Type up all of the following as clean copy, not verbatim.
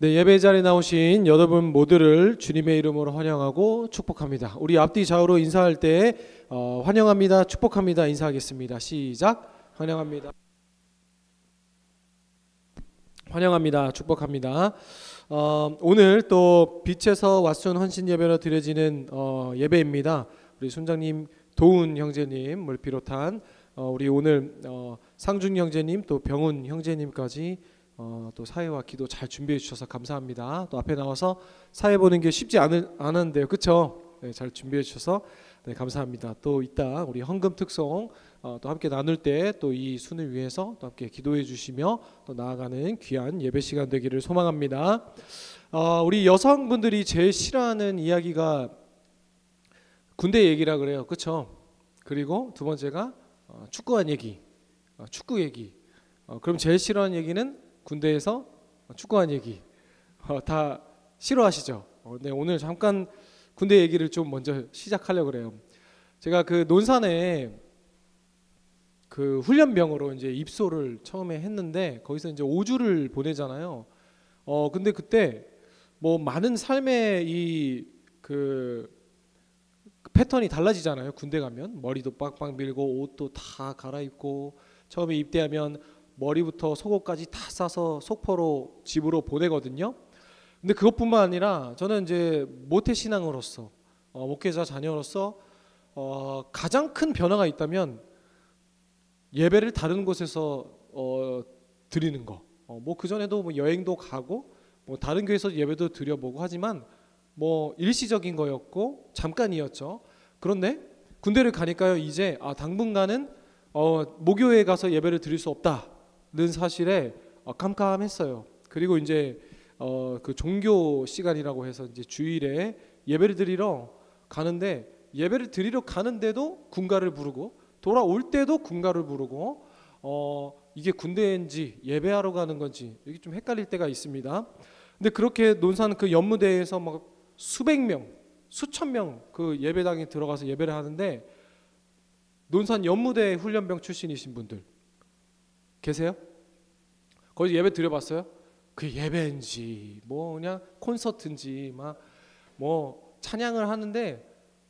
네, 예배 자리에 나오신 여러분 모두를 주님의 이름으로 환영하고 축복합니다. 우리 앞뒤 좌우로 인사할 때 환영합니다, 축복합니다 인사하겠습니다. 시작. 환영합니다, 환영합니다, 축복합니다. 오늘 또 빛에서 왓슨 헌신 예배로 드려지는 예배입니다. 우리 순장님, 도훈 형제님을 비롯한 우리 오늘 상중 형제님, 또 병훈 형제님까지 또 사회와 기도 잘 준비해 주셔서 감사합니다. 또 앞에 나와서 사회 보는 게 쉽지 않은데요, 그렇죠? 네, 잘 준비해 주셔서 네, 감사합니다. 또 이따 우리 헌금 특송 또 함께 나눌 때 또 이 순을 위해서 또 함께 기도해 주시며 또 나아가는 귀한 예배 시간 되기를 소망합니다. 우리 여성분들이 제일 싫어하는 이야기가 군대 얘기라 그래요, 그렇죠? 그리고 두 번째가 축구한 얘기, 축구 얘기. 그럼 제일 싫어하는 얘기는 군대에서 축구한 얘기. 다 싫어하시죠? 네, 오늘 잠깐 군대 얘기를 좀 먼저 시작하려고 그래요. 제가 그 논산에 그 훈련병으로 이제 입소를 처음에 했는데 거기서 이제 5주를 보내잖아요. 근데 그때 뭐 많은 삶의 이 그 패턴이 달라지잖아요. 군대 가면 머리도 빡빡 밀고 옷도 다 갈아입고 처음에 입대하면 머리부터 속옷까지 다 싸서 속포로 집으로 보내거든요. 근데 그것뿐만 아니라 저는 이제 모태 신앙으로서 목회자 자녀로서 가장 큰 변화가 있다면 예배를 다른 곳에서 드리는 거. 뭐 그 전에도 뭐 여행도 가고 뭐 다른 교회에서 예배도 드려보고 하지만 뭐 일시적인 거였고 잠깐이었죠. 그런데 군대를 가니까요, 이제 당분간은 모교회에 가서 예배를 드릴 수 없다는 사실에 깜깜했어요. 그리고 이제 그 종교 시간이라고 해서 이제 주일에 예배를 드리러 가는데, 예배를 드리러 가는데도 군가를 부르고 돌아올 때도 군가를 부르고 이게 군대인지 예배하러 가는 건지 이게 좀 헷갈릴 때가 있습니다. 근데 그렇게 논산 그 연무대에서 막 수백 명, 수천 명 그 예배당에 들어가서 예배를 하는데, 논산 연무대 훈련병 출신이신 분들 계세요? 거기 예배 드려봤어요? 그 예배인지 뭐 그냥 콘서트인지 막 뭐 찬양을 하는데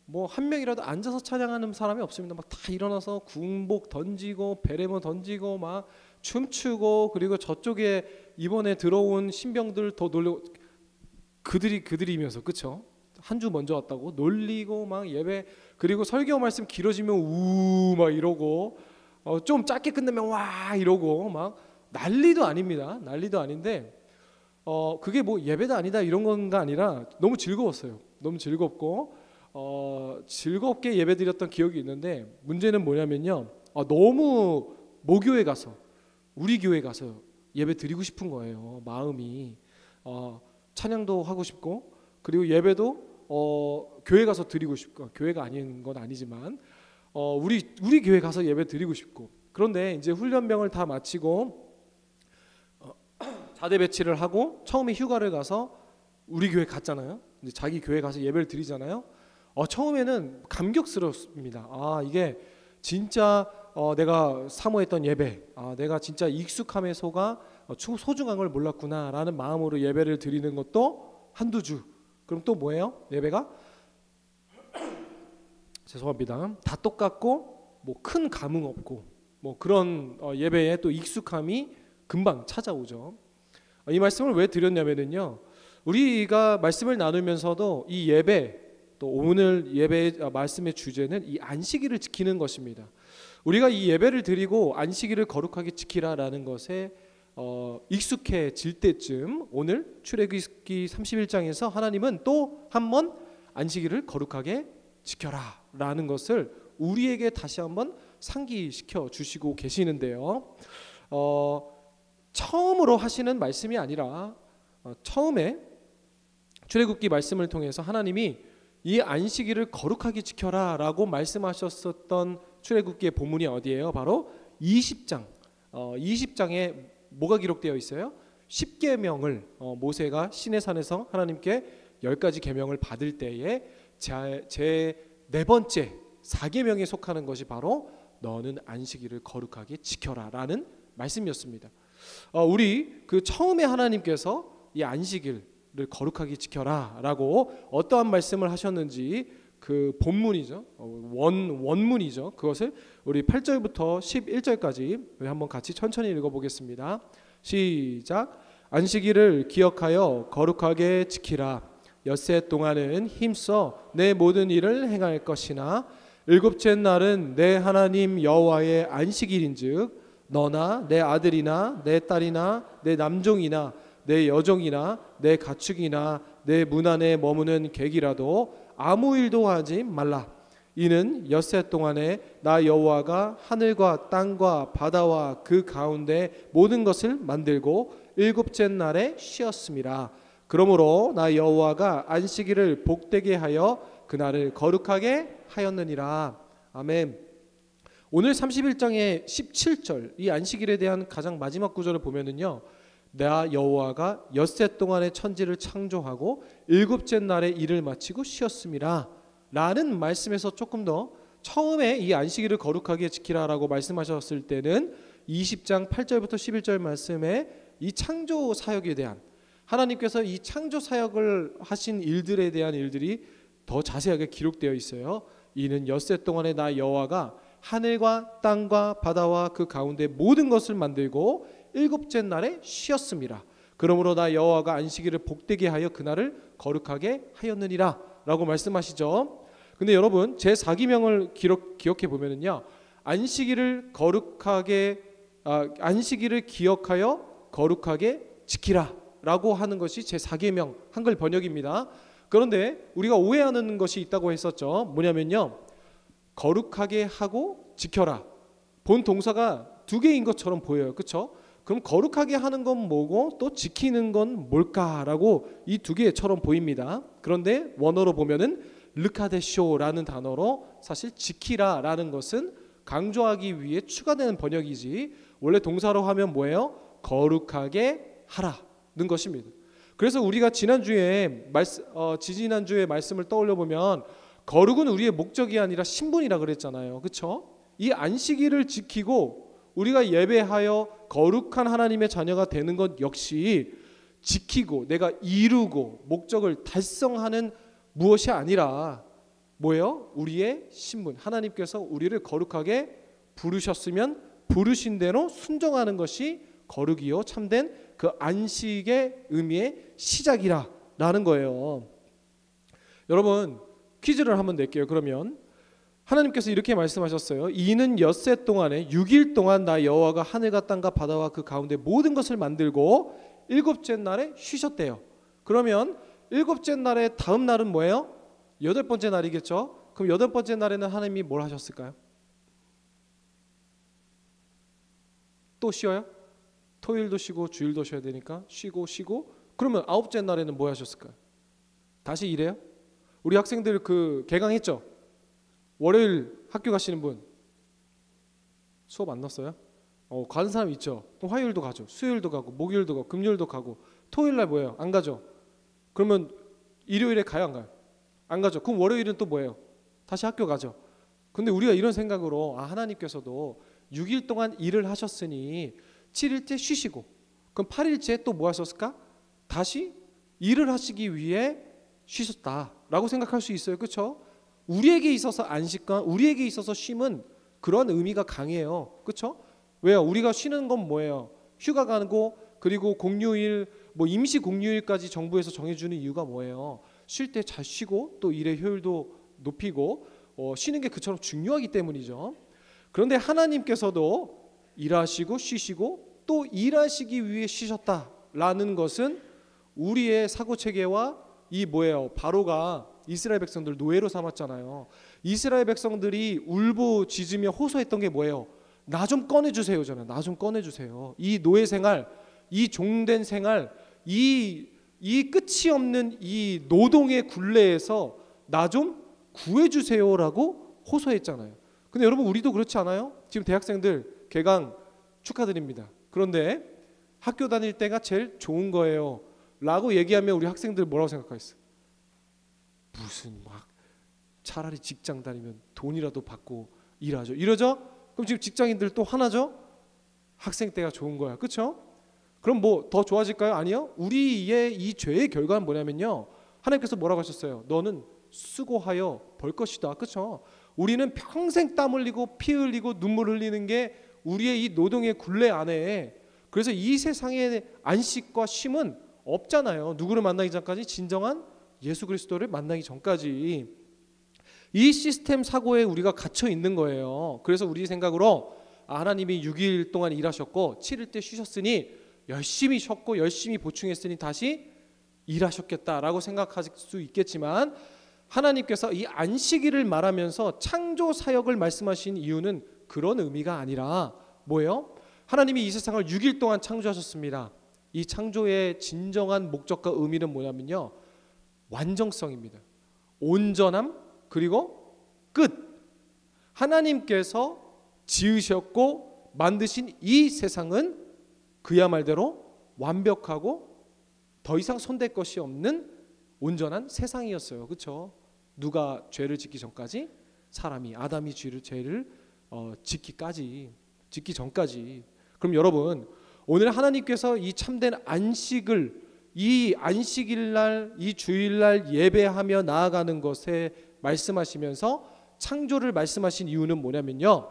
뭐 한 명이라도 앉아서 찬양하는 사람이 없습니다. 막 다 일어나서 군복 던지고 베레모 던지고 막 춤추고, 그리고 저쪽에 이번에 들어온 신병들 더 놀리고, 그들이면서, 그쵸? 한 주 먼저 왔다고 놀리고 막 예배, 그리고 설교 말씀 길어지면 우 막 이러고 좀 짧게 끝내면 와 이러고 막 난리도 아닙니다. 난리도 아닌데 그게 뭐 예배도 아니다 이런 건가 아니라 너무 즐거웠어요. 너무 즐겁고 즐겁게 예배드렸던 기억이 있는데, 문제는 뭐냐면요, 너무 모교회 가서 우리 교회 가서 예배 드리고 싶은 거예요. 마음이 찬양도 하고 싶고, 그리고 예배도 교회 가서 드리고 싶고, 교회가 아닌 건 아니지만 우리 교회 가서 예배 드리고 싶고. 그런데 이제 훈련병을 다 마치고 자대 배치를 하고 처음에 휴가를 가서 우리 교회 갔잖아요. 이제 자기 교회 가서 예배를 드리잖아요. 처음에는 감격스럽습니다. 이게 진짜 내가 사모했던 예배, 내가 진짜 익숙함에 속아 소중한 걸 몰랐구나라는 마음으로 예배를 드리는 것도 한두 주. 그럼 또 뭐예요? 예배가 죄송합니다. 다 똑같고 뭐 큰 감흥 없고 뭐 그런 예배에 또 익숙함이 금방 찾아오죠. 이 말씀을 왜 드렸냐면요, 우리가 말씀을 나누면서도 이 예배, 또 오늘 예배 말씀의 주제는 이 안식일을 지키는 것입니다. 우리가 이 예배를 드리고 안식일을 거룩하게 지키라라는 것에 익숙해질 때쯤 오늘 출애굽기 31장에서 하나님은 또 한 번 안식일을 거룩하게 지켜라 라는 것을 우리에게 다시 한번 상기시켜 주시고 계시는데요, 처음으로 하시는 말씀이 아니라 처음에 출애굽기 말씀을 통해서 하나님이 이 안식일을 거룩하게 지켜라 라고 말씀하셨었던 출애굽기의 본문이 어디예요? 바로 20장. 20장에 뭐가 기록되어 있어요? 10계명을 모세가 시내산에서 하나님께 10가지 계명을 받을 때에 제 네 번째 4계명에 속하는 것이 바로 너는 안식일을 거룩하게 지켜라 라는 말씀이었습니다. 우리 그 처음에 하나님께서 이 안식일을 거룩하게 지켜라라고 어떠한 말씀을 하셨는지 그 본문이죠. 원문이죠. 그것을 우리 8절부터 11절까지 우리 한번 같이 천천히 읽어보겠습니다. 시작. 안식일을 기억하여 거룩하게 지키라. 엿새 동안은 힘써 내 모든 일을 행할 것이나 일곱째 날은 내 하나님 여호와의 안식일인즉 너나 내 아들이나 내 딸이나 내 남종이나 내 여종이나 내 가축이나 내 문 안에 머무는 객이라도 아무 일도 하지 말라. 이는 엿새 동안에 나 여호와가 하늘과 땅과 바다와 그 가운데 모든 것을 만들고 일곱째 날에 쉬었음이라. 그러므로 나 여호와가 안식일을 복되게 하여 그날을 거룩하게 하였느니라. 아멘. 오늘 31장의 17절 이 안식일에 대한 가장 마지막 구절을 보면은요, 나 여호와가 엿새 동안의 천지를 창조하고 일곱째 날에 일을 마치고 쉬었음이라 라는 말씀에서 조금 더 처음에 이 안식일을 거룩하게 지키라라고 말씀하셨을 때는 20장 8절부터 11절 말씀에 이 창조 사역에 대한 하나님께서 이 창조 사역을 하신 일들에 대한 일들이 더 자세하게 기록되어 있어요. 이는 엿새 동안에 나 여호와가 하늘과 땅과 바다와 그 가운데 모든 것을 만들고 일곱째 날에 쉬었습니다. 그러므로 나 여호와가 안식일을 복되게 하여 그날을 거룩하게 하였느니라 라고 말씀하시죠. 근데 여러분 제4계명을 기억해 보면은요, 안식일을 기억하여 거룩하게 지키라 라고 하는 것이 제4계명 한글 번역입니다. 그런데 우리가 오해하는 것이 있다고 했었죠. 뭐냐면요, 거룩하게 하고 지켜라, 본 동사가 두 개인 것처럼 보여요. 그렇죠? 그럼 거룩하게 하는 건 뭐고 또 지키는 건 뭘까라고 이 두 개처럼 보입니다. 그런데 원어로 보면은 르카데쇼라는 단어로 사실 지키라라는 것은 강조하기 위해 추가되는 번역이지 원래 동사로 하면 뭐예요? 거룩하게 하라는 것입니다. 그래서 우리가 지지난주에 말씀을 떠올려 보면 거룩은 우리의 목적이 아니라 신분이라 그랬잖아요. 그렇죠? 이 안식일을 지키고 우리가 예배하여 거룩한 하나님의 자녀가 되는 것 역시 지키고 내가 이루고 목적을 달성하는 무엇이 아니라 뭐예요? 우리의 신분. 하나님께서 우리를 거룩하게 부르셨으면 부르신 대로 순종하는 것이 거룩이요 참된 그 안식의 의미의 시작이라는 거예요. 여러분 퀴즈를 한번 낼게요. 그러면 하나님께서 이렇게 말씀하셨어요. 이는 엿새 동안에 6일 동안 나 여호와가 하늘과 땅과 바다와 그 가운데 모든 것을 만들고 일곱째 날에 쉬셨대요. 그러면 일곱째 날의 다음 날은 뭐예요? 여덟 번째 날이겠죠. 그럼 여덟 번째 날에는 하나님이 뭘 하셨을까요? 또 쉬어요? 토요일도 쉬고 주일도 쉬어야 되니까 쉬고 그러면 아홉째 날에는 뭐 하셨을까요? 다시 일해요? 우리 학생들 그 개강했죠? 월요일 학교 가시는 분 수업 안 났어요? 가는 사람 있죠? 그럼 화요일도 가죠. 수요일도 가고 목요일도 가고 금요일도 가고 토요일 날 뭐예요? 안 가죠? 그러면 일요일에 가요? 안 가요? 안 가죠. 그럼 월요일은 또 뭐예요? 다시 학교 가죠. 근데 우리가 이런 생각으로 하나님께서도 6일 동안 일을 하셨으니 7일째 쉬시고 그럼 8일째 또 뭐 하셨을까? 다시 일을 하시기 위해 쉬셨다라고 생각할 수 있어요. 그렇죠? 우리에게 있어서 안식과 우리에게 있어서 쉼은 그런 의미가 강해요. 그렇죠? 왜요? 우리가 쉬는 건 뭐예요? 휴가 가고 그리고 공휴일 뭐 임시 공휴일까지 정부에서 정해주는 이유가 뭐예요? 쉴 때 잘 쉬고 또 일의 효율도 높이고 쉬는 게 그처럼 중요하기 때문이죠. 그런데 하나님께서도 일하시고 쉬시고 또 일하시기 위해 쉬셨다라는 것은 우리의 사고체계와 이 뭐예요? 바로가 이스라엘 백성들 노예로 삼았잖아요. 이스라엘 백성들이 울부짖으며 호소했던 게 뭐예요? 나 좀 꺼내주세요잖아요. 나 좀 꺼내주세요. 이 노예 생활, 이 종된 생활, 이 끝이 없는 이 노동의 굴레에서 나 좀 구해주세요라고 호소했잖아요. 근데 여러분 우리도 그렇지 않아요? 지금 대학생들 개강 축하드립니다. 그런데 학교 다닐 때가 제일 좋은 거예요 라고 얘기하면 우리 학생들 뭐라고 생각하겠어요? 무슨 막 차라리 직장 다니면 돈이라도 받고 일하죠. 이러죠? 그럼 지금 직장인들 또 화나죠? 학생 때가 좋은 거야. 그렇죠? 그럼 뭐 더 좋아질까요? 아니요. 우리의 이 죄의 결과는 뭐냐면요, 하나님께서 뭐라고 하셨어요? 너는 수고하여 벌 것이다. 그렇죠? 우리는 평생 땀 흘리고 피 흘리고 눈물 흘리는 게 우리의 이 노동의 굴레 안에, 그래서 이 세상의 안식과 쉼은 없잖아요. 누구를 만나기 전까지? 진정한 예수 그리스도를 만나기 전까지. 이 시스템 사고에 우리가 갇혀 있는 거예요. 그래서 우리 생각으로 하나님이 6일 동안 일하셨고 7일 때 쉬셨으니 열심히 쉬었고 열심히 보충했으니 다시 일하셨겠다라고 생각할 수 있겠지만, 하나님께서 이 안식일을 말하면서 창조 사역을 말씀하신 이유는 그런 의미가 아니라 뭐예요? 하나님이 이 세상을 6일 동안 창조하셨습니다. 이 창조의 진정한 목적과 의미는 뭐냐면요, 완전성입니다. 온전함, 그리고 끝. 하나님께서 지으셨고 만드신 이 세상은 그야 말대로 완벽하고 더 이상 손댈 것이 없는 온전한 세상이었어요. 그렇죠? 누가 죄를 짓기 전까지? 사람이, 아담이 죄를 짓기 전까지. 그럼 여러분, 오늘 하나님께서 이 참된 안식을, 이 안식일날, 이 주일날 예배하며 나아가는 것에 말씀하시면서 창조를 말씀하신 이유는 뭐냐면요,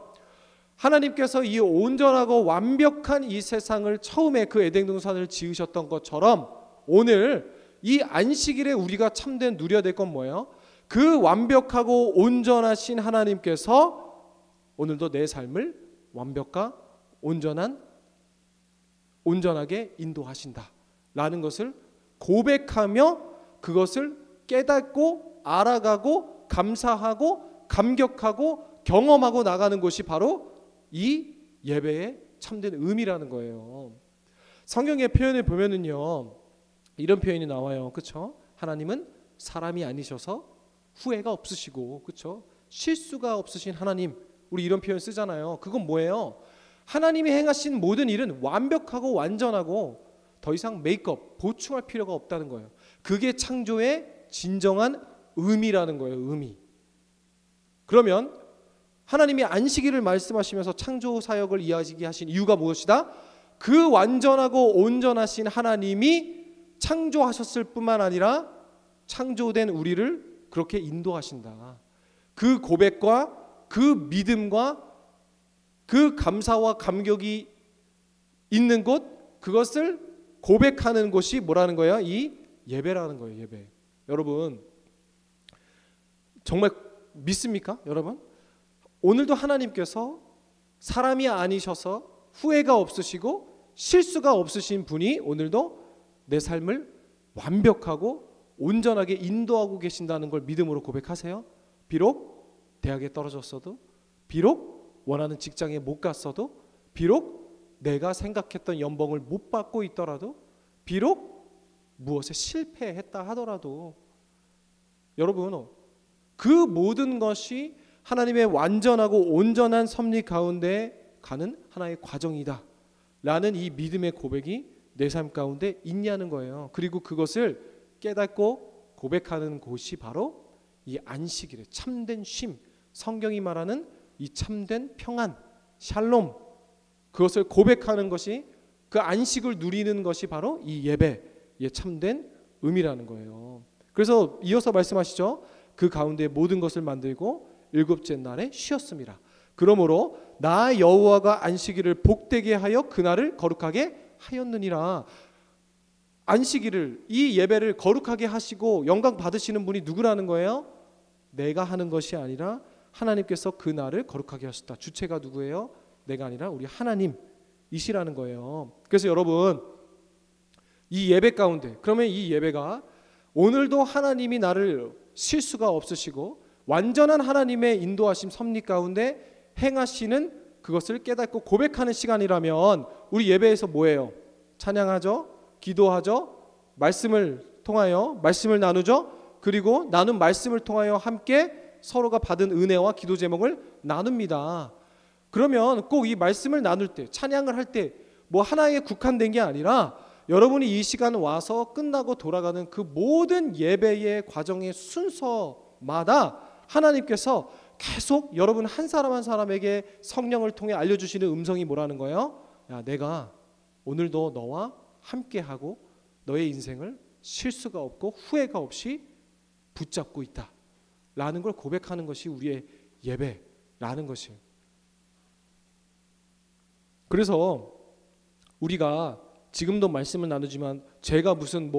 하나님께서 이 온전하고 완벽한 이 세상을 처음에 그 에덴 동산을 지으셨던 것처럼 오늘 이 안식일에 우리가 참된 누려야 될 건 뭐예요? 그 완벽하고 온전하신 하나님께서 오늘도 내 삶을 완벽과 온전하게 인도하신다 라는 것을 고백하며 그것을 깨닫고 알아가고 감사하고 감격하고 경험하고 나가는 것이 바로 이 예배의 참된 의미라는 거예요. 성경의 표현을 보면은요, 이런 표현이 나와요. 그렇죠? 하나님은 사람이 아니셔서 후회가 없으시고, 그렇죠? 실수가 없으신 하나님, 우리 이런 표현 쓰잖아요. 그건 뭐예요? 하나님이 행하신 모든 일은 완벽하고 완전하고 더 이상 메이크업, 보충할 필요가 없다는 거예요. 그게 창조의 진정한 의미라는 거예요. 의미. 그러면 하나님이 안식일을 말씀하시면서 창조 사역을 이야기하신 이유가 무엇이다? 그 완전하고 온전하신 하나님이 창조하셨을 뿐만 아니라 창조된 우리를 그렇게 인도하신다. 그 고백과 그 믿음과 그 감사와 감격이 있는 곳, 그것을 고백하는 곳이 뭐라는 거예요? 이 예배라는 거예요. 예배. 여러분 정말 믿습니까? 여러분 오늘도 하나님께서 사람이 아니셔서 후회가 없으시고 실수가 없으신 분이 오늘도 내 삶을 완벽하고 온전하게 인도하고 계신다는 걸 믿음으로 고백하세요. 비록 대학에 떨어졌어도, 비록 원하는 직장에 못 갔어도, 비록 내가 생각했던 연봉을 못 받고 있더라도, 비록 무엇에 실패했다 하더라도, 여러분 그 모든 것이 하나님의 완전하고 온전한 섭리 가운데 가는 하나의 과정이다 라는 이 믿음의 고백이 내 삶 가운데 있냐는 거예요. 그리고 그것을 깨닫고 고백하는 곳이 바로 이 안식일의 참된 쉼, 성경이 말하는 이 참된 평안, 샬롬, 그것을 고백하는 것이, 그 안식을 누리는 것이 바로 이 예배의 참된 의미라는 거예요. 그래서 이어서 말씀하시죠. 그 가운데 모든 것을 만들고 일곱째 날에 쉬었습니다. 그러므로 나 여호와가 안식일을 복되게 하여 그날을 거룩하게 하였느니라. 안식일을, 이 예배를 거룩하게 하시고 영광 받으시는 분이 누구라는 거예요? 내가 하는 것이 아니라 하나님께서 그 날을 거룩하게 하셨다. 주체가 누구예요? 내가 아니라 우리 하나님이시라는 거예요. 그래서 여러분 이 예배 가운데, 그러면 이 예배가 오늘도 하나님이 나를 실수가 없으시고 완전한 하나님의 인도하심 섭리 가운데 행하시는 그것을 깨닫고 고백하는 시간이라면 우리 예배에서 뭐예요? 찬양하죠, 기도하죠, 말씀을 통하여 말씀을 나누죠. 그리고 나눈 말씀을 통하여 함께 서로가 받은 은혜와 기도 제목을 나눕니다. 그러면 꼭 이 말씀을 나눌 때, 찬양을 할 때 뭐 하나에 국한된 게 아니라 여러분이 이 시간 와서 끝나고 돌아가는 그 모든 예배의 과정의 순서마다 하나님께서 계속 여러분 한 사람 한 사람에게 성령을 통해 알려주시는 음성이 뭐라는 거예요? 야, 내가 오늘도 너와 함께하고 너의 인생을 실수가 없고 후회가 없이 붙잡고 있다 라는 걸 고백하는 것이 우리의 예배라는 것이에요. 그래서 우리가 지금도 말씀을 나누지만 제가 무슨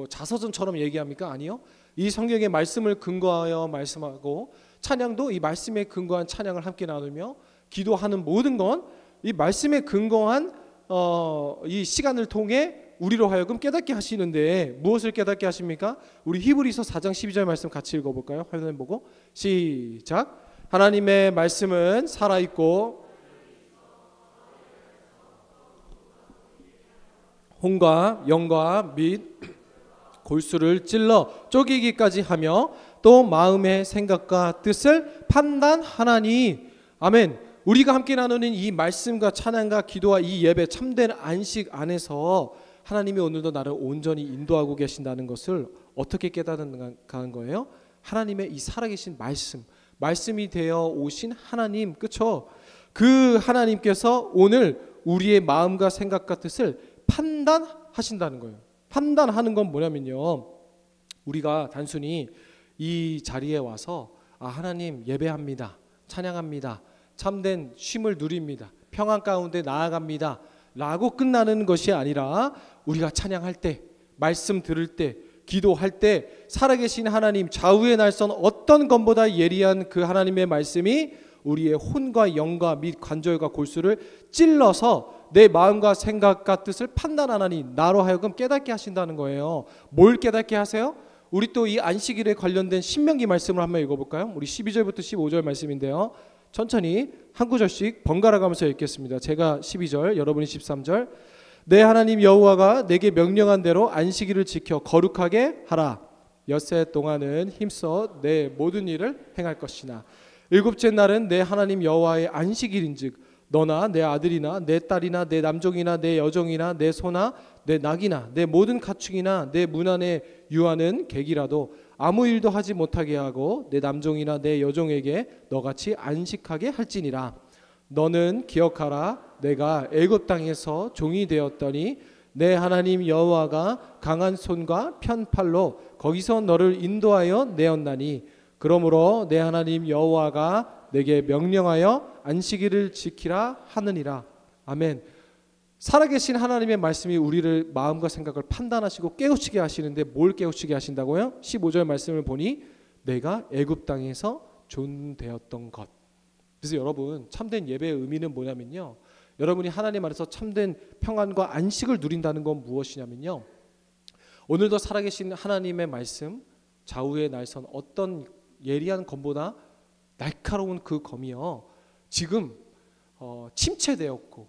자서전처럼 얘기합니까? 아니요. 이 성경의 말씀을 근거하여 말씀하고 찬양도 이 말씀에 근거한 찬양을 함께 나누며 기도하는 모든 건 이 말씀에 근거한 이 시간을 통해 우리로 하여금 깨닫게 하시는데 무엇을 깨닫게 하십니까? 우리 히브리서 4장 12절 말씀 같이 읽어볼까요? 화면을 보고 시작. 하나님의 말씀은 살아있고 혼과 영과 및 골수를 찔러 쪼개기까지 하며 또 마음의 생각과 뜻을 판단하나니. 아멘. 우리가 함께 나누는 이 말씀과 찬양과 기도와 이 예배 참된 안식 안에서 하나님이 오늘도 나를 온전히 인도하고 계신다는 것을 어떻게 깨닫는 거예요? 하나님의 이 살아계신 말씀이 되어 오신 하나님, 그렇죠? 그 하나님께서 오늘 우리의 마음과 생각과 뜻을 판단하신다는 거예요. 판단하는 건 뭐냐면요, 우리가 단순히 이 자리에 와서 하나님 예배합니다, 찬양합니다, 참된 쉼을 누립니다, 평안 가운데 나아갑니다 라고 끝나는 것이 아니라 우리가 찬양할 때, 말씀 들을 때, 기도할 때 살아계신 하나님, 좌우의 날선 어떤 것보다 예리한 그 하나님의 말씀이 우리의 혼과 영과 및 관절과 골수를 찔러서 내 마음과 생각과 뜻을 판단하나니 나로 하여금 깨닫게 하신다는 거예요. 뭘 깨닫게 하세요? 우리 또 이 안식일에 관련된 신명기 말씀을 한번 읽어볼까요? 우리 12절부터 15절 말씀인데요, 천천히 한 구절씩 번갈아 가면서 읽겠습니다. 제가 12절, 여러분이 13절. 내 하나님 여호와가 내게 명령한 대로 안식일을 지켜 거룩하게 하라. 엿새 동안은 힘써 내 모든 일을 행할 것이나 일곱째 날은 내 하나님 여호와의 안식일인즉 너나 내 아들이나 내 딸이나 내 남종이나 내 여종이나 내 소나 내 낙이나 내 모든 가축이나 내 문 안에 유하는 객이라도 아무 일도 하지 못하게 하고 내 남종이나 내 여종에게 너같이 안식하게 할지니라. 너는 기억하라. 내가 애굽 땅에서 종이 되었더니 내 하나님 여호와가 강한 손과 편팔로 거기서 너를 인도하여 내었나니 그러므로 내 하나님 여호와가 내게 명령하여 안식일을 지키라 하느니라. 아멘. 살아계신 하나님의 말씀이 우리를 마음과 생각을 판단하시고 깨우치게 하시는데 뭘 깨우치게 하신다고요? 15절 말씀을 보니 내가 애굽 땅에서 존되었던 것. 그래서 여러분, 참된 예배의 의미는 뭐냐면요, 여러분이 하나님 안에서 참된 평안과 안식을 누린다는 건 무엇이냐면요, 오늘도 살아계신 하나님의 말씀, 좌우의 날선 어떤 예리한 검보다 날카로운 그 검이요, 지금 침체되었고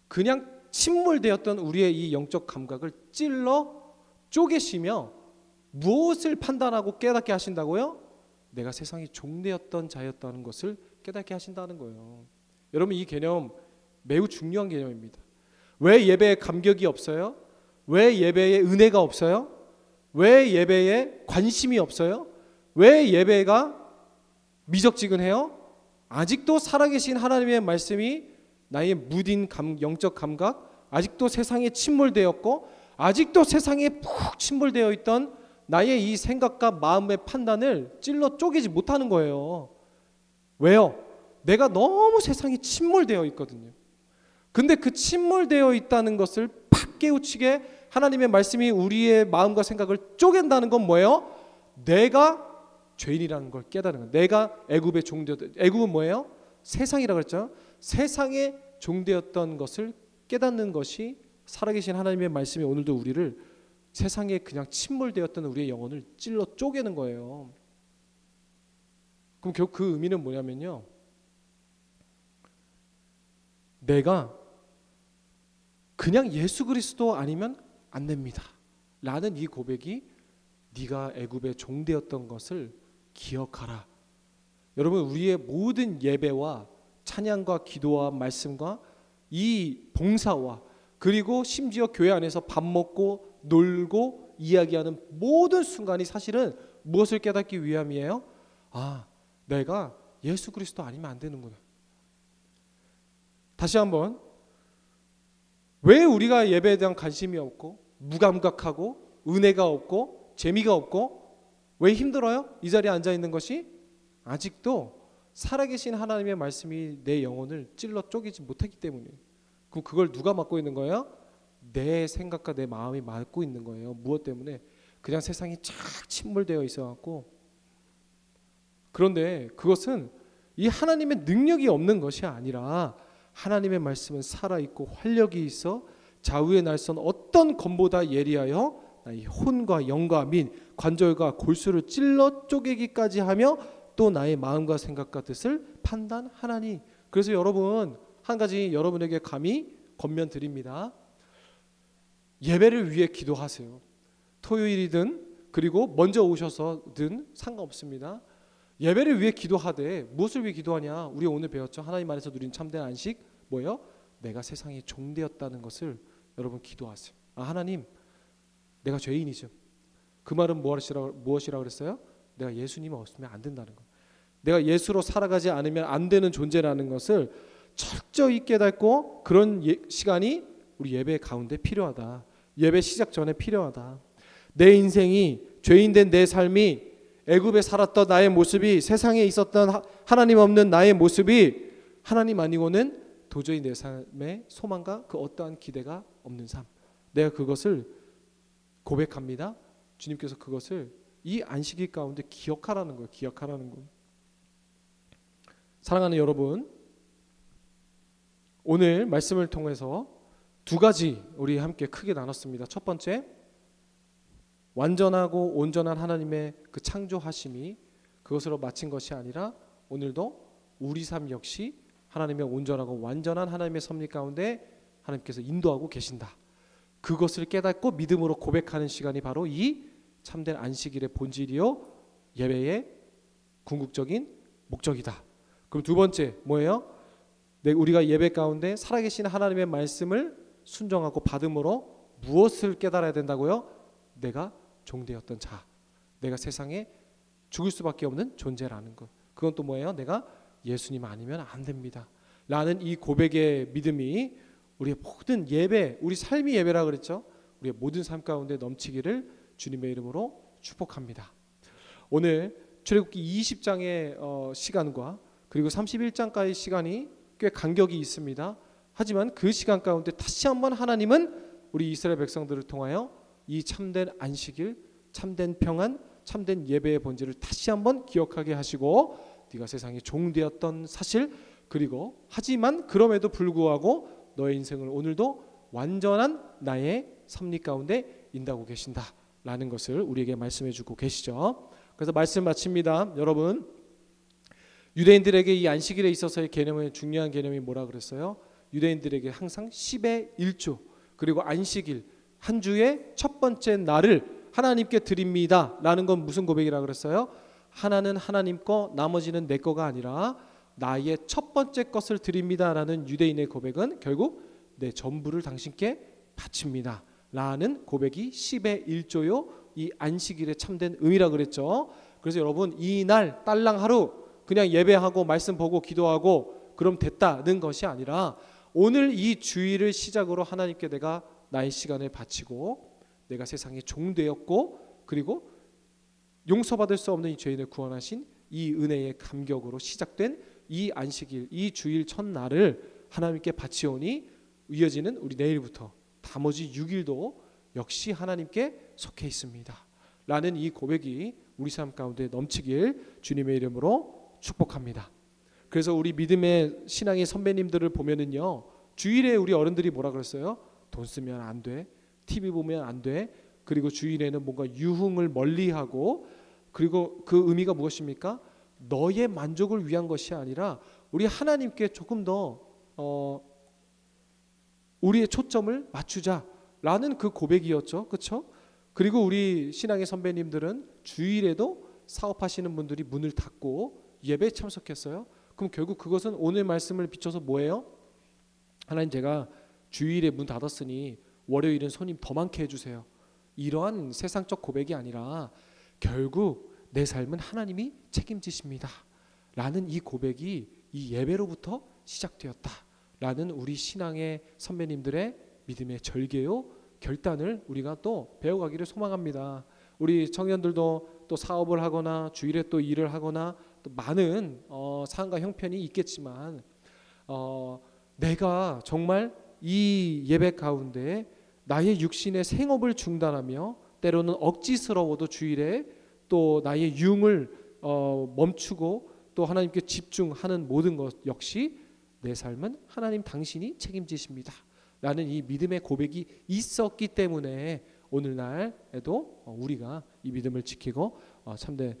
그냥 침몰되었던 우리의 이 영적 감각을 찔러 쪼개시며 무엇을 판단하고 깨닫게 하신다고요? 내가 세상에 종되었던 자였다는 것을 깨닫게 하신다는 거예요. 여러분, 이 개념 매우 중요한 개념입니다. 왜 예배에 감격이 없어요? 왜 예배에 은혜가 없어요? 왜 예배에 관심이 없어요? 왜 예배가 미적지근해요? 아직도 살아계신 하나님의 말씀이 나의 무딘 영적 감각, 아직도 세상에 침몰되었고 아직도 세상에 푹 침몰되어 있던 나의 이 생각과 마음의 판단을 찔러 쪼개지 못하는 거예요. 왜요? 내가 너무 세상에 침몰되어 있거든요. 근데 그 침몰되어 있다는 것을 팍 깨우치게 하나님의 말씀이 우리의 마음과 생각을 쪼갠다는 건 뭐예요? 내가 죄인이라는 걸 깨달은 거예요. 내가 애굽의 종되었던, 애굽은 뭐예요? 세상이라고 그랬죠. 세상의 종되었던 것을 깨닫는 것이 살아계신 하나님의 말씀이 오늘도 우리를 세상에 그냥 침몰되었던 우리의 영혼을 찔러 쪼개는 거예요. 그럼 결국 그 의미는 뭐냐면요, 내가 그냥 예수 그리스도 아니면 안 됩니다 라는 이 고백이 네가 애굽의 종되었던 것을 기억하라. 여러분, 우리의 모든 예배와 찬양과 기도와 말씀과 이 봉사와 그리고 심지어 교회 안에서 밥 먹고 놀고 이야기하는 모든 순간이 사실은 무엇을 깨닫기 위함이에요? 내가 예수 그리스도 아니면 안 되는구나. 다시 한번, 왜 우리가 예배에 대한 관심이 없고 무감각하고 은혜가 없고 재미가 없고 왜 힘들어요? 이 자리에 앉아 있는 것이 아직도 살아계신 하나님의 말씀이 내 영혼을 찔러 쪼개지 못했기 때문이에요. 그럼 그걸 누가 맡고 있는 거예요? 내 생각과 내 마음이 맡고 있는 거예요. 무엇 때문에? 그냥 세상이 쫙 침몰되어 있어갖고. 그런데 그것은 이 하나님의 능력이 없는 것이 아니라 하나님의 말씀은 살아있고 활력이 있어 좌우의 날선 어떤 검보다 예리하여 나의 혼과 영과 민 관절과 골수를 찔러 쪼개기까지 하며 또 나의 마음과 생각과 뜻을 판단하나니. 그래서 여러분 한 가지 여러분에게 감히 권면 드립니다. 예배를 위해 기도하세요. 토요일이든 그리고 먼저 오셔서든 상관없습니다. 예배를 위해 기도하되 무엇을 위해 기도하냐? 우리 오늘 배웠죠. 하나님 안에서 누린 참된 안식 뭐예요? 내가 세상에 종되었다는 것을 여러분 기도하세요. 하나님, 내가 죄인이죠. 그 말은 무엇이라고 그랬어요? 내가 예수님 없으면 안 된다는 거. 내가 예수로 살아가지 않으면 안 되는 존재라는 것을 철저히 깨닫고 그런 시간이 우리 예배 가운데 필요하다. 예배 시작 전에 필요하다. 내 인생이 죄인된 내 삶이 애굽에 살았던 나의 모습이 세상에 있었던 하나님 없는 나의 모습이 하나님 아니고는 도저히 내 삶의 소망과 그 어떠한 기대가 없는 삶. 내가 그것을 고백합니다. 주님께서 그것을 이 안식일 가운데 기억하라는 거예요. 기억하라는 거. 사랑하는 여러분, 오늘 말씀을 통해서 두 가지 우리 함께 크게 나눴습니다. 첫 번째, 완전하고 온전한 하나님의 그 창조하심이 그것으로 마친 것이 아니라 오늘도 우리 삶 역시 하나님의 온전하고 완전한 하나님의 섭리 가운데 하나님께서 인도하고 계신다. 그것을 깨닫고 믿음으로 고백하는 시간이 바로 이 참된 안식일의 본질이요 예배의 궁극적인 목적이다. 그럼 두 번째 뭐예요? 우리가 예배 가운데 살아계신 하나님의 말씀을 순종하고 받음으로 무엇을 깨달아야 된다고요? 내가 종되었던 자, 내가 세상에 죽을 수밖에 없는 존재라는 것. 그건 또 뭐예요? 내가 예수님 아니면 안 됩니다 라는 이 고백의 믿음이 우리의 모든 예배, 우리 삶이 예배라 그랬죠. 우리의 모든 삶 가운데 넘치기를 주님의 이름으로 축복합니다. 오늘 출애굽기 20장의 시간과 그리고 31장까지 시간이 꽤 간격이 있습니다. 하지만 그 시간 가운데 다시 한번 하나님은 우리 이스라엘 백성들을 통하여 이 참된 안식일, 참된 평안, 참된 예배의 본질을 다시 한번 기억하게 하시고 네가 세상에 종되었던 사실, 그리고 하지만 그럼에도 불구하고 너의 인생을 오늘도 완전한 나의 섭리 가운데 인도하고 계신다라는 것을 우리에게 말씀해 주고 계시죠. 그래서 말씀 마칩니다. 여러분, 유대인들에게 이 안식일에 있어서의 개념은 중요한 개념이 뭐라 그랬어요? 유대인들에게 항상 10의 1조 그리고 안식일 한 주의 첫 번째 날을 하나님께 드립니다 라는 건 무슨 고백이라 그랬어요? 하나는 하나님 거 나머지는 내 거가 아니라 나의 첫 번째 것을 드립니다 라는 유대인의 고백은 결국 내 전부를 당신께 바칩니다 라는 고백이 10의 1조요 이 안식일의 참된 의미라 그랬죠. 그래서 여러분, 이날 딸랑 하루 그냥 예배하고 말씀 보고 기도하고 그럼 됐다는 것이 아니라 오늘 이 주일을 시작으로 하나님께 내가 나의 시간을 바치고 내가 세상에 종되었고 그리고 용서받을 수 없는 이 죄인을 구원하신 이 은혜의 감격으로 시작된 이 안식일, 이 주일 첫날을 하나님께 바치오니 이어지는 우리 내일부터 나머지 6일도 역시 하나님께 속해 있습니다 라는 이 고백이 우리 삶 가운데 넘치길 주님의 이름으로 축복합니다. 그래서 우리 믿음의 신앙의 선배님들을 보면은요, 주일에 우리 어른들이 뭐라 그랬어요? 돈 쓰면 안 돼, TV 보면 안 돼, 그리고 주일에는 뭔가 유흥을 멀리하고, 그리고 그 의미가 무엇입니까? 너의 만족을 위한 것이 아니라 우리 하나님께 조금 더 우리의 초점을 맞추자라는 그 고백이었죠. 그렇죠? 그리고 우리 신앙의 선배님들은 주일에도 사업하시는 분들이 문을 닫고 예배에 참석했어요. 그럼 결국 그것은 오늘 말씀을 비춰서 뭐예요? 하나님, 제가 주일에 문 닫았으니 월요일은 손님 더 많게 해주세요. 이러한 세상적 고백이 아니라 결국 내 삶은 하나님이 책임지십니다 라는 이 고백이 이 예배로부터 시작되었다 라는 우리 신앙의 선배님들의 믿음의 절개요 결단을 우리가 또 배워가기를 소망합니다. 우리 청년들도 또 사업을 하거나 주일에 또 일을 하거나 또 많은 상황과 형편이 있겠지만 내가 정말 이 예배 가운데 나의 육신의 생업을 중단하며 때로는 억지스러워도 주일에 또 나의 유흥을 멈추고 또 하나님께 집중하는 모든 것 역시 내 삶은 하나님 당신이 책임지십니다 라는 이 믿음의 고백이 있었기 때문에 오늘날에도 우리가 이 믿음을 지키고 참된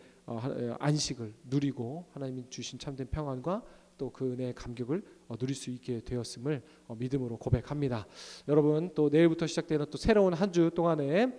안식을 누리고 하나님이 주신 참된 평안과 또 그 은혜의 감격을 누릴 수 있게 되었음을 믿음으로 고백합니다. 여러분, 또 내일부터 시작되는 또 새로운 한 주 동안에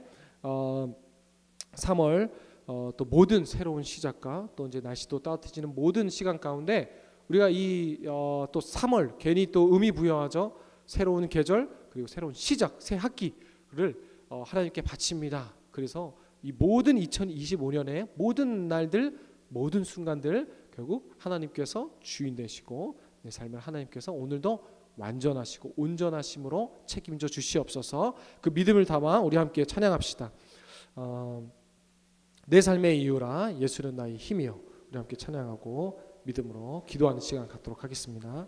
3월 또 모든 새로운 시작과 또 이제 날씨도 따뜻해지는 모든 시간 가운데 우리가 이 또 3월 괜히 또 의미 부여하죠. 새로운 계절 그리고 새로운 시작 새 학기를 하나님께 바칩니다. 그래서 이 모든 2025년의 모든 날들 모든 순간들 결국 하나님께서 주인 되시고 내 삶을 하나님께서 오늘도 완전하시고 온전하심으로 책임져 주시옵소서. 그 믿음을 담아 우리 함께 찬양합시다. 내 삶의 이유라 예수는 나의 힘이요. 우리 함께 찬양하고 믿음으로 기도하는 시간 갖도록 하겠습니다.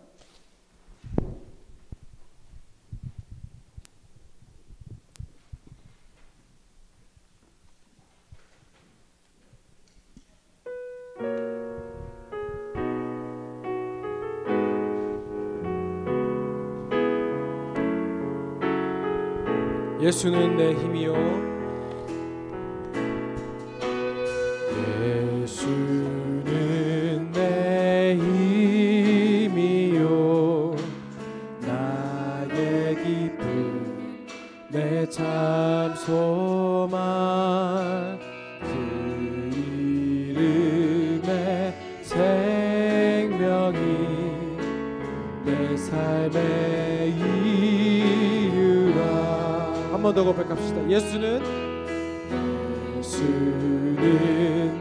예수는 내 힘이요 예수는 내 힘이요 나의 기쁨 내 참 소망 그 이름의 생명이 내 삶의 한 번 더 고백합시다. 예수는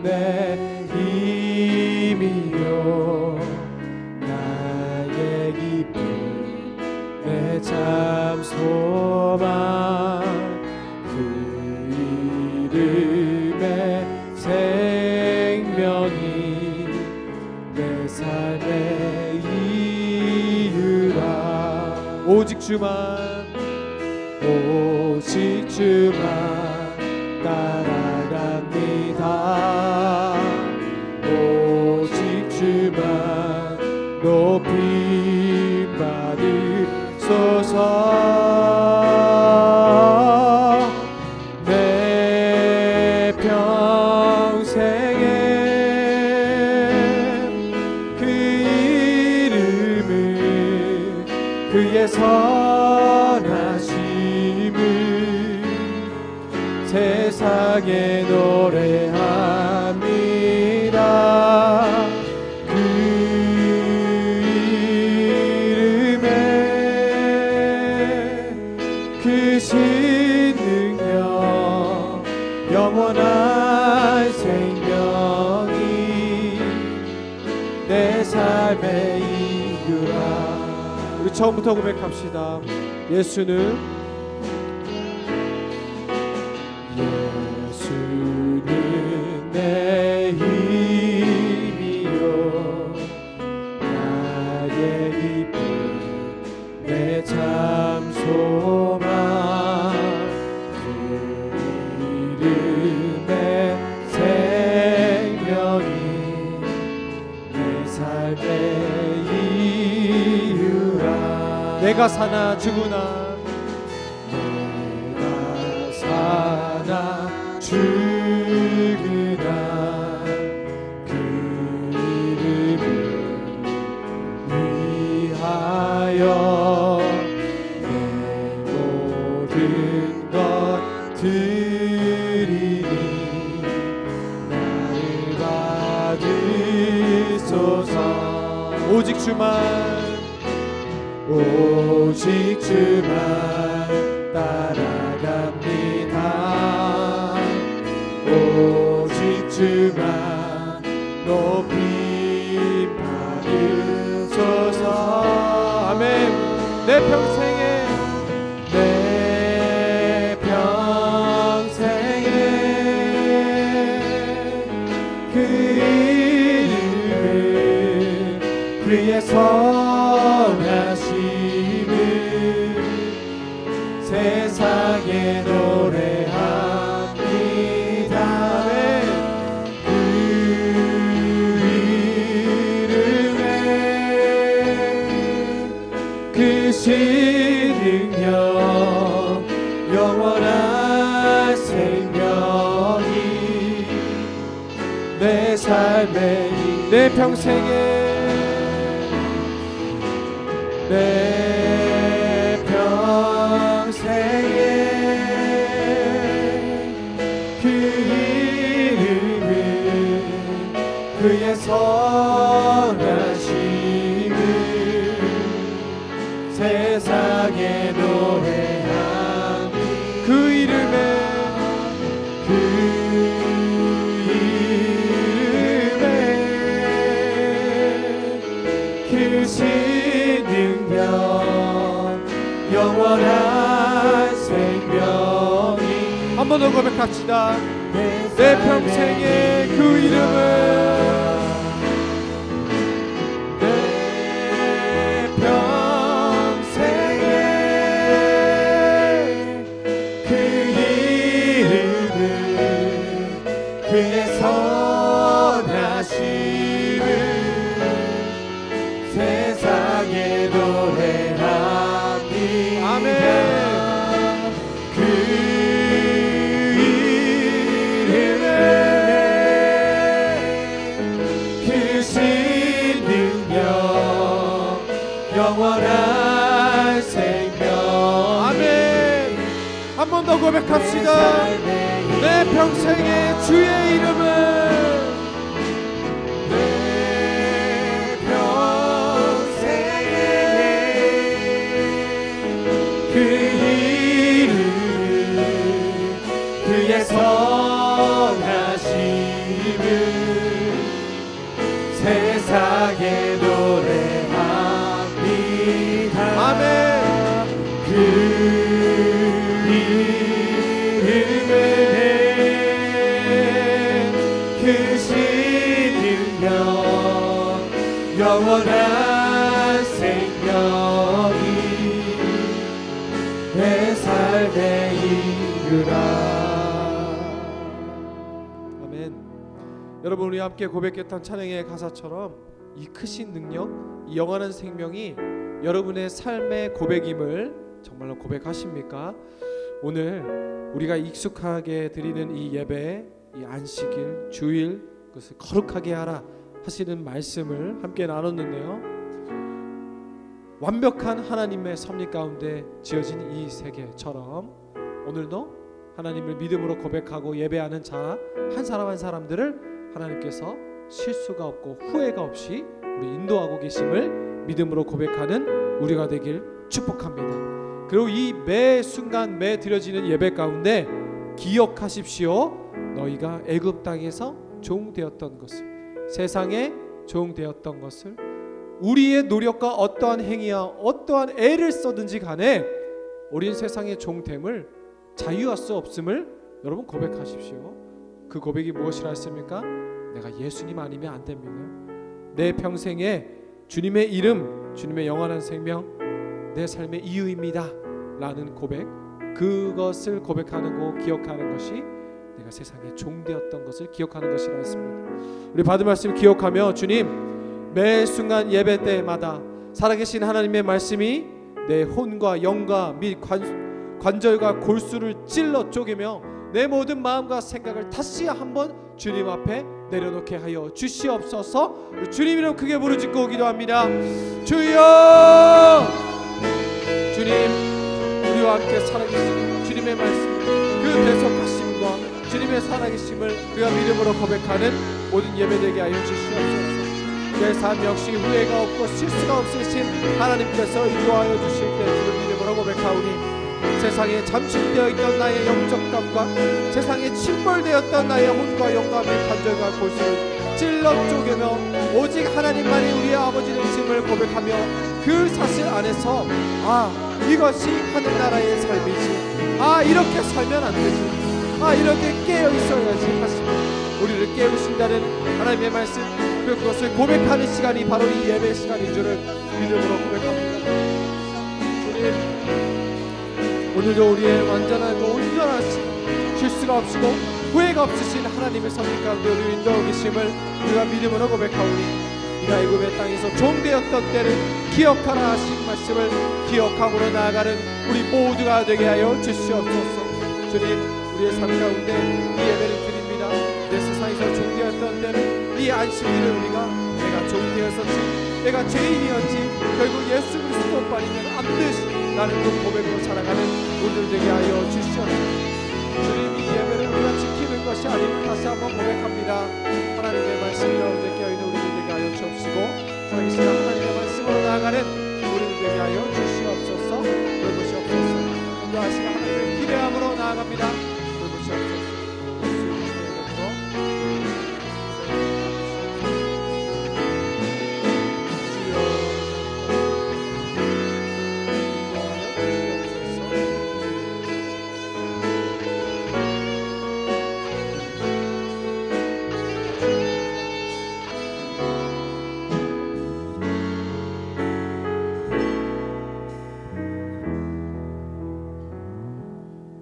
내 힘이요 나의 기쁨 내 참 소망 그 이름의 생명이 내 삶의 이유라 오직 주만 따라갑니다. 오직 주만 높임 받으소서. 내 평생에 그 이름을 그의 세상에 노래합니다. 그 이름에 크신 능력 영원한 생명이 내 삶의 이유라. 우리 처음부터 고백합시다. 예수는 내 힘이요 나의 기쁨 내 참 소망 그 이름의 생명이 내 삶의 이유라. 내가 사나 죽으나 내가 사나 죽으나 그 이름을 위하여 내 모든 것 드리니 나를 받으소서. 오직 주만 따라갑니다. 오직 주만 높임 받으소서. 아멘. 내 평생에 선하심을 세상에 노래합니다. 그 이름에 그 능력 영원한 생명이 내 삶에 내 평생에 그 이름은 그의 선하심을 세상에 노래하니 그 이름에 그 신능력 영원한 생명이 한 번 더 고백합시다. 내 평생에 그 이름은 내 평생에 그 이름은 그의 선하심을 세상에 노래합니다. 아멘. 그 이름에 그 신능력 영원한 생명. 아멘. 한 번 더 고백합시다. 내 평생에 주의 이름은 선하심을 세상에 노래합니다. 아멘. 그 이름에 그 신능력 영원한 생명이 내 삶에 이르라. 여러분, 우리 함께 고백했던 찬양의 가사처럼 이 크신 능력, 이 영원한 생명이 여러분의 삶의 고백임을 정말로 고백하십니까? 오늘 우리가 익숙하게 드리는 이 예배, 이 안식일, 주일, 그것을 거룩하게 하라 하시는 말씀을 함께 나눴는데요, 완벽한 하나님의 섭리 가운데 지어진 이 세계처럼 오늘도 하나님을 믿음으로 고백하고 예배하는 자 한 사람 한 사람들을 하나님께서 실수가 없고 후회가 없이 우리 인도하고 계심을 믿음으로 고백하는 우리가 되길 축복합니다. 그리고 이 매 순간 매 드려지는 예배 가운데 기억하십시오. 너희가 애굽 땅에서 종되었던 것을, 세상에 종되었던 것을, 우리의 노력과 어떠한 행위와 어떠한 애를 써든지 간에 우린 세상의 종됨을 자유할 수 없음을 여러분 고백하십시오. 그 고백이 무엇이라 했습니까? 내가 예수님 아니면 안 됩니다. 내 평생에 주님의 이름, 주님의 영원한 생명 내 삶의 이유입니다 라는 고백, 그것을 고백하는 거, 기억하는 것이 내가 세상에 종되었던 것을 기억하는 것이라 했습니다. 우리 받은 말씀 기억하며 주님, 매 순간 예배 때마다 살아계신 하나님의 말씀이 내 혼과 영과 및 관절과 골수를 찔러 쪼개며 내 모든 마음과 생각을 다시 한번 주님 앞에 내려놓게 하여 주시옵소서. 주님 이름 크게 부르짖고 기도합니다. 주여, 주님, 우리와 함께 살아계신 주님의 말씀, 그 대속하심과 주님의 살아계심을 우리가 믿음으로 고백하는 모든 예배되게 하여 주시옵소서. 내 삶 역시 후회가 없고 실수가 없으신 하나님께서 인도하여 주실 때 주를 믿음으로 고백하오니 세상에 잠식되어 있던 나의 영적감과 세상에 침몰되었던 나의 혼과 영과 및 관절과 골수를 찔러 쪼개며 오직 하나님만이 우리의 아버지 되심을 고백하며 그 사실 안에서 이것이 하늘나라의 삶이지, 이렇게 살면 안 되지, 이렇게 깨어 있어야지 하시며 우리를 깨우신다는 하나님의 말씀, 그것을 고백하는 시간이 바로 이 예배 시간인 줄을 믿음으로 고백합니다. 주님, 오늘도 우리의 완전하고 온전하신 실수가 없으고 후회가 없으신 하나님의 성령 가운데 우리를 인도하고 계심을 우리가 믿음으로 고백하오니 우리가 애굽의 땅에서 종되었던 때를 기억하라 하신 말씀을 기억함으로 나아가는 우리 모두가 되게 하여 주시옵소서. 주님, 우리의 삶 가운데 이 예배를 드립니다. 내 세상에서 종되었던 때는 이 안식일을 우리가 내가 종되었었지, 내가 죄인이었지, 결국 예수 그리스도 빠지면 안 되시 나는 그 고백으로 살아가는 우리들 되게 하여 주시옵소서. 주님, 이 예배를 우리가 지키는 것이 아니고 다시 한번 고백합니다. 하나님의 말씀 가운데 깨어있는 우리들 되게 하여 주옵시고 저희 시간 하나님의 말씀으로 나아가는 우리들 되게 하여 주시옵소서. 돌보시옵소서. 인도하시고 하나님의 기대함으로 나아갑니다. 돌보시옵소서.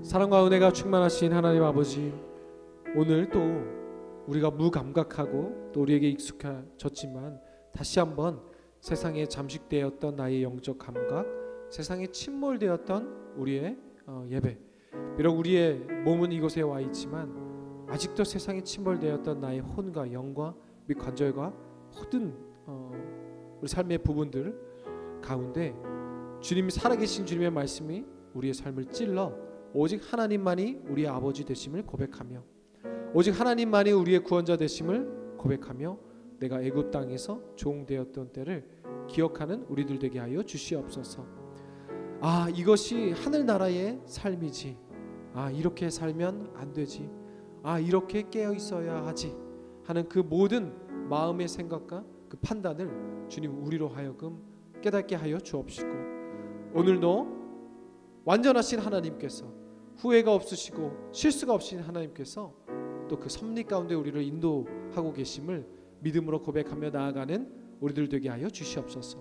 사랑과 은혜가 충만하신 하나님 아버지, 오늘 또 우리가 무감각하고 또 우리에게 익숙해졌지만 다시 한번 세상에 잠식되었던 나의 영적 감각, 세상에 침몰되었던 우리의 예배, 비록 우리의 몸은 이곳에 와 있지만 아직도 세상에 침몰되었던 나의 혼과 영과 및 관절과 모든 우리 삶의 부분들 가운데 주님이 살아계신 주님의 말씀이 우리의 삶을 찔러 오직 하나님만이 우리의 아버지 되심을 고백하며 오직 하나님만이 우리의 구원자 되심을 고백하며 내가 애굽 땅에서 종되었던 때를 기억하는 우리들 되게 하여 주시옵소서. 아, 이것이 하늘나라의 삶이지, 아, 이렇게 살면 안 되지, 아, 이렇게 깨어 있어야 하지 하는 그 모든 마음의 생각과 그 판단을 주님 우리로 하여금 깨닫게 하여 주옵시고 오늘도 완전하신 하나님께서 후회가 없으시고 실수가 없으신 하나님께서 또 그 섭리 가운데 우리를 인도하고 계심을 믿음으로 고백하며 나아가는 우리들 되게 하여 주시옵소서.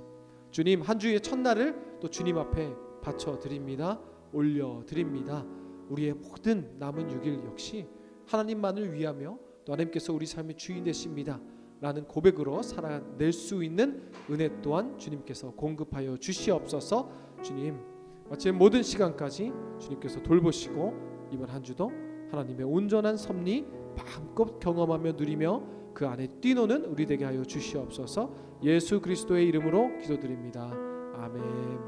주님, 한 주의 첫날을 또 주님 앞에 바쳐 드립니다. 올려 드립니다. 우리의 모든 남은 6일 역시 하나님만을 위하며 또 하나님께서 우리 삶의 주인 되십니다 라는 고백으로 살아낼 수 있는 은혜 또한 주님께서 공급하여 주시옵소서. 주님, 마치 모든 시간까지 주님께서 돌보시고 이번 한 주도 하나님의 온전한 섭리 마음껏 경험하며 누리며 그 안에 뛰노는 우리 되게 하여 주시옵소서. 예수 그리스도의 이름으로 기도드립니다. 아멘.